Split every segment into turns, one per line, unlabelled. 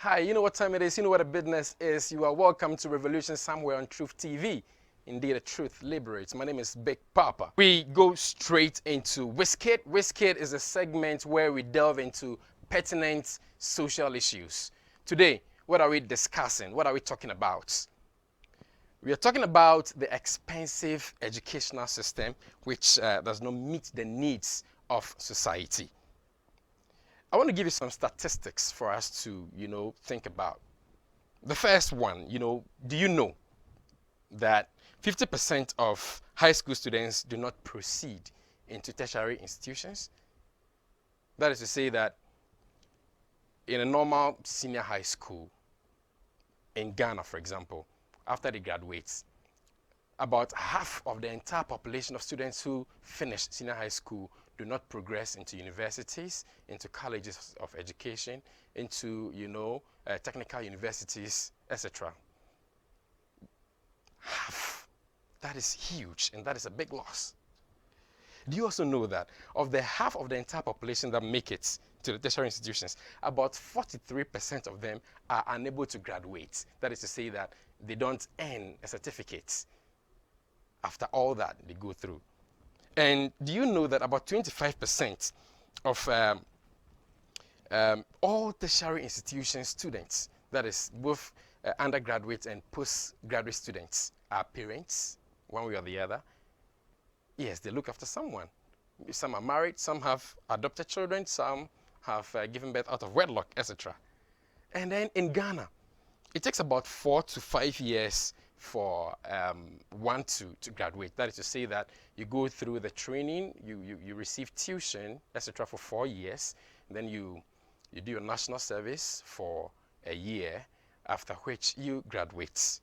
Hi, you know what time it is, you know what a business is. You are welcome to Revolution Somewhere on Truth TV. Indeed, the truth liberates. My name is Big Papa. We go straight into Wizkid. Wizkid is a segment where we delve into pertinent social issues. Today, what are we discussing? What are we talking about? We are talking about the expensive educational system which does not meet the needs of society. I want to give you some statistics for us to, think about. The first one, do you know that 50% of high school students do not proceed into tertiary institutions? That is to say that in a normal senior high school, in Ghana, for example, after they graduate, about half of the entire population of students who finish senior high school do not progress into universities, into colleges of education, into, technical universities, etc. Half. That is huge, and that is a big loss. Do you also know that of the half of the entire population that make it to the tertiary institutions, about 43% of them are unable to graduate? That is to say that they don't earn a certificate after all that they go through. And do you know that about 25% of all tertiary institution students, that is both undergraduate and postgraduate students, are parents, one way or the other? Yes, they look after someone. Some are married, some have adopted children, some have given birth out of wedlock, etc. And then in Ghana, it takes about 4 to 5 years for one to graduate. That is to say that you go through the training, you receive tuition, etc. for 4 years, then you do your national service for a year, after which you graduate.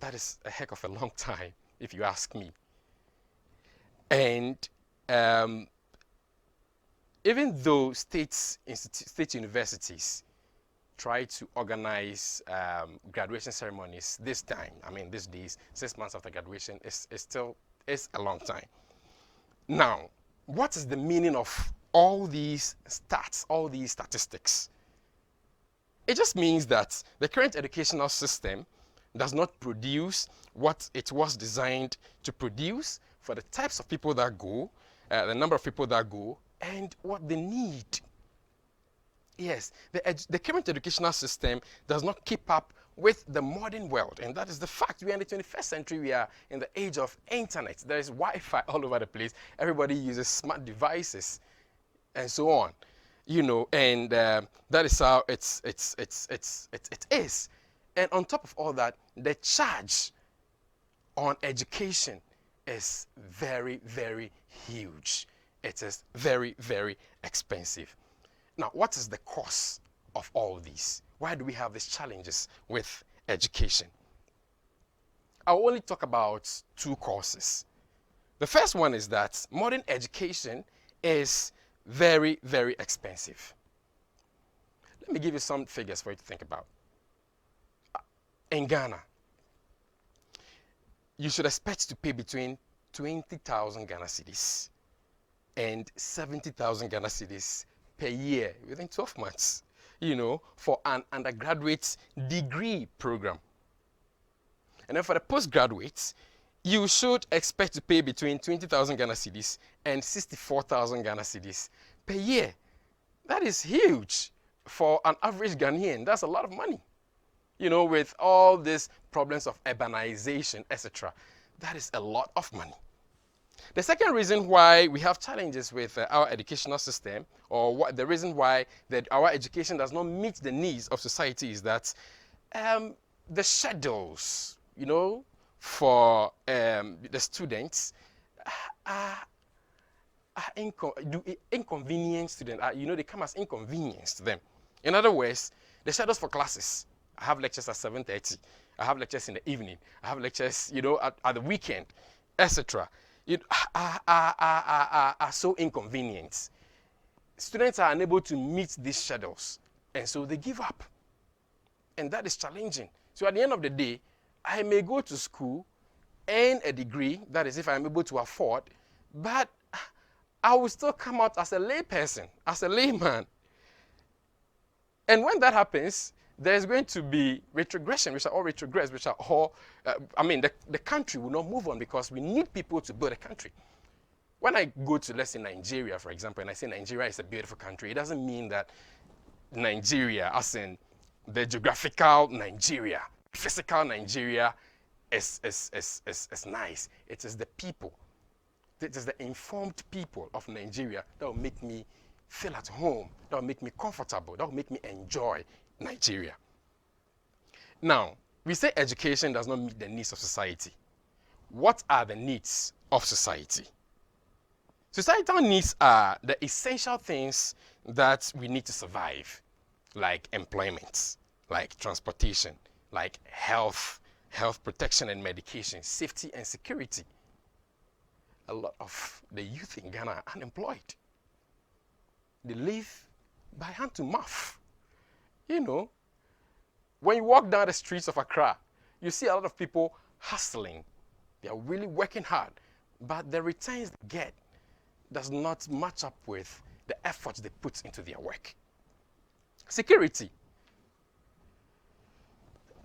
That is a heck of a long time, if you ask me. And even though state universities try to organize graduation ceremonies this time, these days, 6 months after graduation, is still a long time. Now, what is the meaning of all these stats, all these statistics? It just means that the current educational system does not produce what it was designed to produce for the types of people that go, the number of people that go, and what they need. Yes, the current educational system does not keep up with the modern world, and that is the fact. We are in the 21st century. We are in the age of internet. There is Wi-Fi all over the place. Everybody uses smart devices, and so on. And that is how it is. And on top of all that, the charge on education is very, very huge. It is very, very expensive. Now, what is the cause of all these? Why do we have these challenges with education? I'll only talk about 2 causes. The first one is that modern education is very, very expensive. Let me give you some figures for you to think about. In Ghana, you should expect to pay between 20,000 Ghana cedis and 70,000 Ghana cedis per year within 12 months, for an undergraduate degree program. And then for the postgraduates, you should expect to pay between 20,000 Ghana cedis and 64,000 Ghana cedis per year. That is huge for an average Ghanaian. That's a lot of money. With all these problems of urbanization, etc. That is a lot of money. The second reason why we have challenges with our educational system, or the reason why our education does not meet the needs of society, is that the schedules, for the students inconvenience students. They come as inconvenience to them. In other words, the schedules for classes. I have lectures at 7:30. I have lectures in the evening. I have lectures, at the weekend, etc. Are so inconvenient. Students are unable to meet these schedules, and so they give up. And that is challenging. So at the end of the day, I may go to school, earn a degree, that is if I'm able to afford, but I will still come out as a lay person, as a layman. And when that happens, there's going to be retrogression, which are all retrogress, which are all, the country will not move on because we need people to build a country. When I go to, let's say, Nigeria, for example, and I say Nigeria is a beautiful country, it doesn't mean that Nigeria, as in the geographical Nigeria, physical Nigeria, is nice. It is the people. It is the informed people of Nigeria that will make me feel at home, that will make me comfortable, that will make me enjoy Nigeria. Now, we say education does not meet the needs of society. What are the needs of society? Societal needs are the essential things that we need to survive, like employment, like transportation, like health protection and medication, safety and security. A lot of the youth in Ghana are unemployed. They live by hand to mouth. You know, when you walk down the streets of Accra, you see a lot of people hustling. They are really working hard, but the returns they get does not match up with the efforts they put into their work. Security.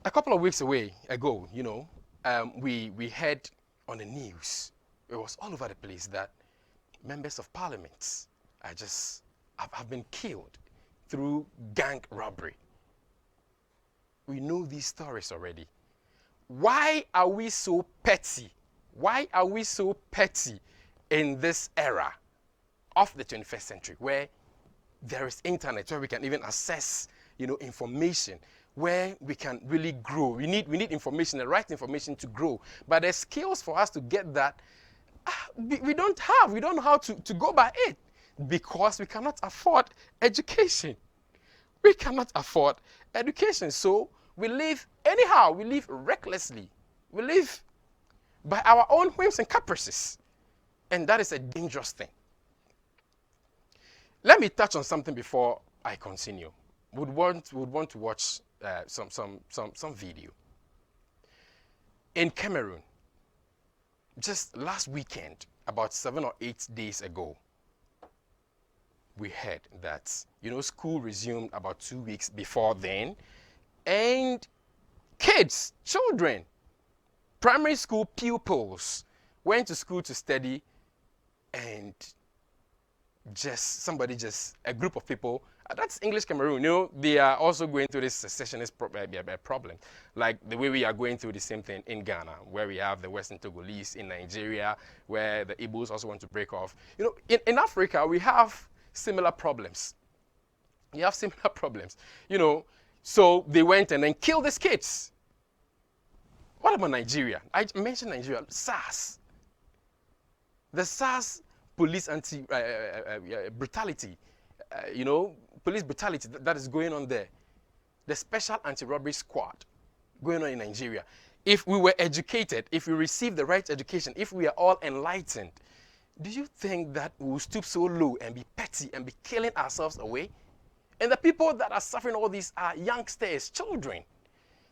A couple of weeks ago, we heard on the news, it was all over the place, that members of parliament have been killed through gang robbery. We know these stories already. Why are we so petty? Why are we so petty in this era of the 21st century, where there is internet, where we can even access, information, where we can really grow? We need information, the right information to grow. But the skills for us to get that, we don't have. We don't know how to go by it, because we cannot afford education. We cannot afford education. So we live anyhow. We live recklessly. We live by our own whims and caprices. And that is a dangerous thing. Let me touch on something before I continue. Would want to watch some video. In Cameroon, just last weekend, about 7 or 8 days ago, we heard that, school resumed about 2 weeks before then, and children, primary school pupils went to school to study, and a group of people, that's English Cameroon, they are also going through this secessionist problem, like the way we are going through the same thing in Ghana, where we have the Western Togolese, in Nigeria, where the Igbos also want to break off. In Africa, we have similar problems. So they went and then killed these kids. What about Nigeria? I mentioned Nigeria, SARS. The SARS police brutality, police brutality that is going on there. The special anti-robbery squad going on in Nigeria. If we were educated, if we received the right education, if we are all enlightened, do you think that we will stoop so low and be petty and be killing ourselves away? And the people that are suffering all these are youngsters, children.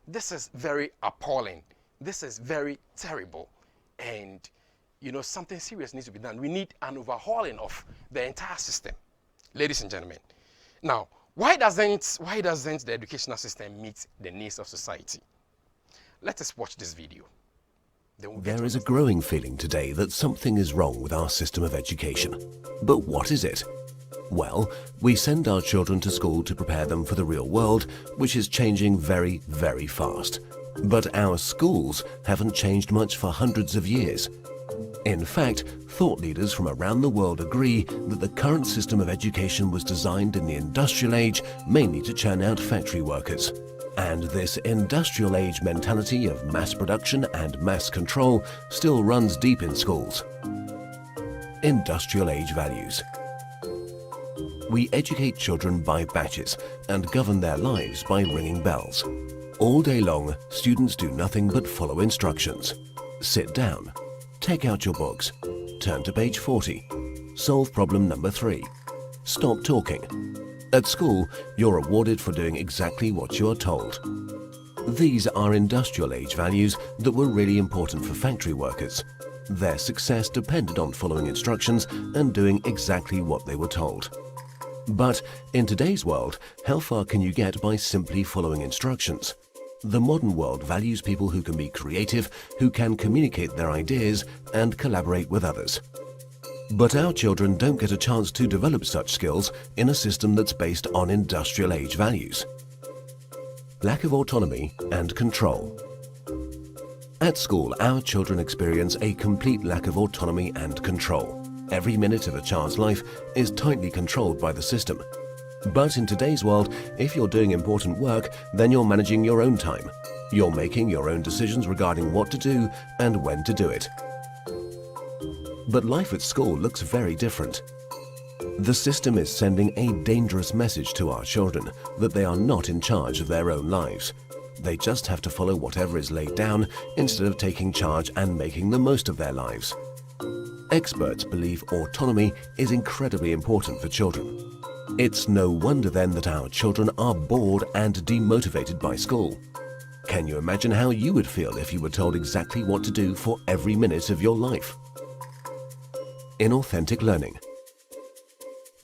This is very appalling. This is very terrible. And, something serious needs to be done. We need an overhauling of the entire system, ladies and gentlemen. Now, why doesn't the educational system meet the needs of society? Let us watch this video.
There is a growing feeling today that something is wrong with our system of education. But what is it? Well, we send our children to school to prepare them for the real world, which is changing very, very fast. But our schools haven't changed much for hundreds of years. In fact, thought leaders from around the world agree that the current system of education was designed in the industrial age mainly to churn out factory workers. And this industrial age mentality of mass production and mass control still runs deep in schools. Industrial age values. We educate children by batches and govern their lives by ringing bells. All day long, students do nothing but follow instructions. Sit down. Take out your books. Turn to page 40. Solve problem number 3. Stop talking. At school, you're rewarded for doing exactly what you are told. These are industrial age values that were really important for factory workers. Their success depended on following instructions and doing exactly what they were told. But in today's world, how far can you get by simply following instructions? The modern world values people who can be creative, who can communicate their ideas and collaborate with others. But our children don't get a chance to develop such skills in a system that's based on industrial age values. Lack of autonomy and control. At school, our children experience a complete lack of autonomy and control. Every minute of a child's life is tightly controlled by the system. But in today's world, if you're doing important work, then you're managing your own time. You're making your own decisions regarding what to do and when to do it. But life at school looks very different. The system is sending a dangerous message to our children that they are not in charge of their own lives. They just have to follow whatever is laid down instead of taking charge and making the most of their lives. Experts believe autonomy is incredibly important for children. It's no wonder then that our children are bored and demotivated by school. Can you imagine how you would feel if you were told exactly what to do for every minute of your life? Inauthentic learning.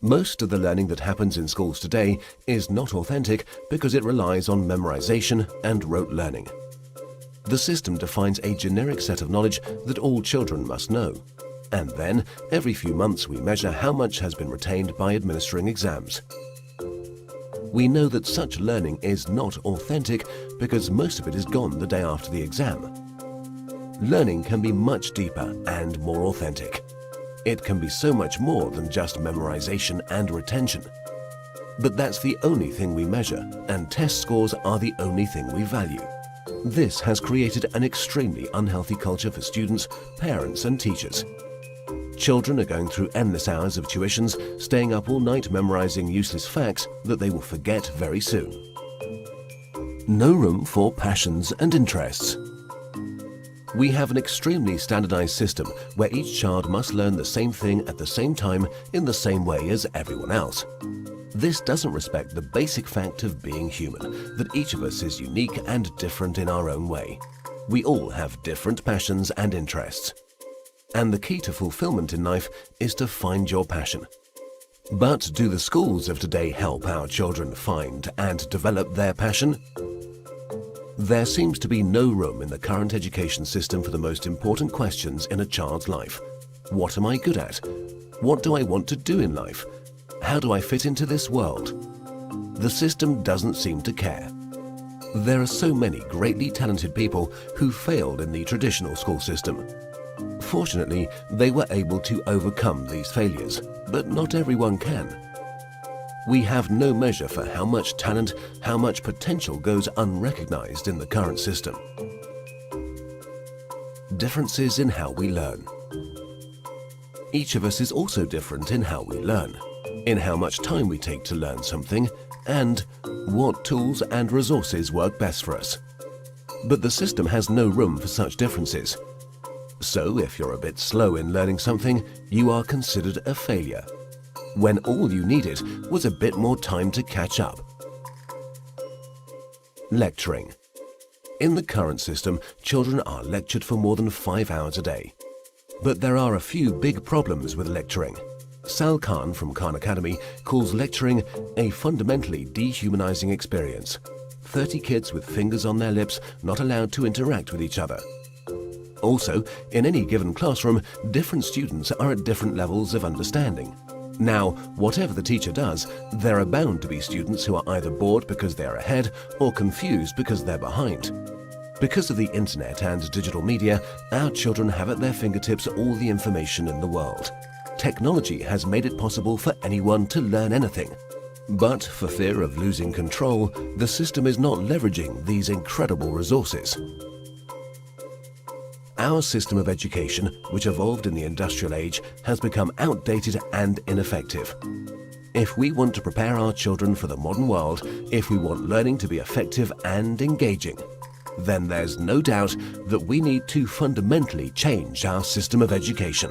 Most of the learning that happens in schools today is not authentic because it relies on memorization and rote learning. The system defines a generic set of knowledge that all children must know. And then, every few months we measure how much has been retained by administering exams. We know that such learning is not authentic because most of it is gone the day after the exam. Learning can be much deeper and more authentic. It can be so much more than just memorization and retention. But that's the only thing we measure, and test scores are the only thing we value. This has created an extremely unhealthy culture for students, parents and teachers. Children are going through endless hours of tuitions, staying up all night memorizing useless facts that they will forget very soon. No room for passions and interests. We have an extremely standardized system where each child must learn the same thing at the same time in the same way as everyone else. This doesn't respect the basic fact of being human, that each of us is unique and different in our own way. We all have different passions and interests. And the key to fulfillment in life is to find your passion. But do the schools of today help our children find and develop their passion? There seems to be no room in the current education system for the most important questions in a child's life. What am I good at? What do I want to do in life? How do I fit into this world? The system doesn't seem to care. There are so many greatly talented people who failed in the traditional school system. Fortunately, they were able to overcome these failures, but not everyone can. We have no measure for how much talent, how much potential goes unrecognized in the current system. Differences in how we learn. Each of us is also different in how we learn, in how much time we take to learn something, and what tools and resources work best for us. But the system has no room for such differences. So if you're a bit slow in learning something, you are considered a failure, when all you needed was a bit more time to catch up. Lecturing. In the current system, children are lectured for more than 5 hours a day. But there are a few big problems with lecturing. Sal Khan from Khan Academy calls lecturing a fundamentally dehumanizing experience. 30 kids with fingers on their lips, not allowed to interact with each other. Also, in any given classroom, different students are at different levels of understanding. Now, whatever the teacher does, there are bound to be students who are either bored because they're ahead or confused because they're behind. Because of the internet and digital media, our children have at their fingertips all the information in the world. Technology has made it possible for anyone to learn anything. But for fear of losing control, the system is not leveraging these incredible resources. Our system of education, which evolved in the industrial age, has become outdated and ineffective. If we want to prepare our children for the modern world, if we want learning to be effective and engaging, then there's no doubt that we need to fundamentally change our system of education.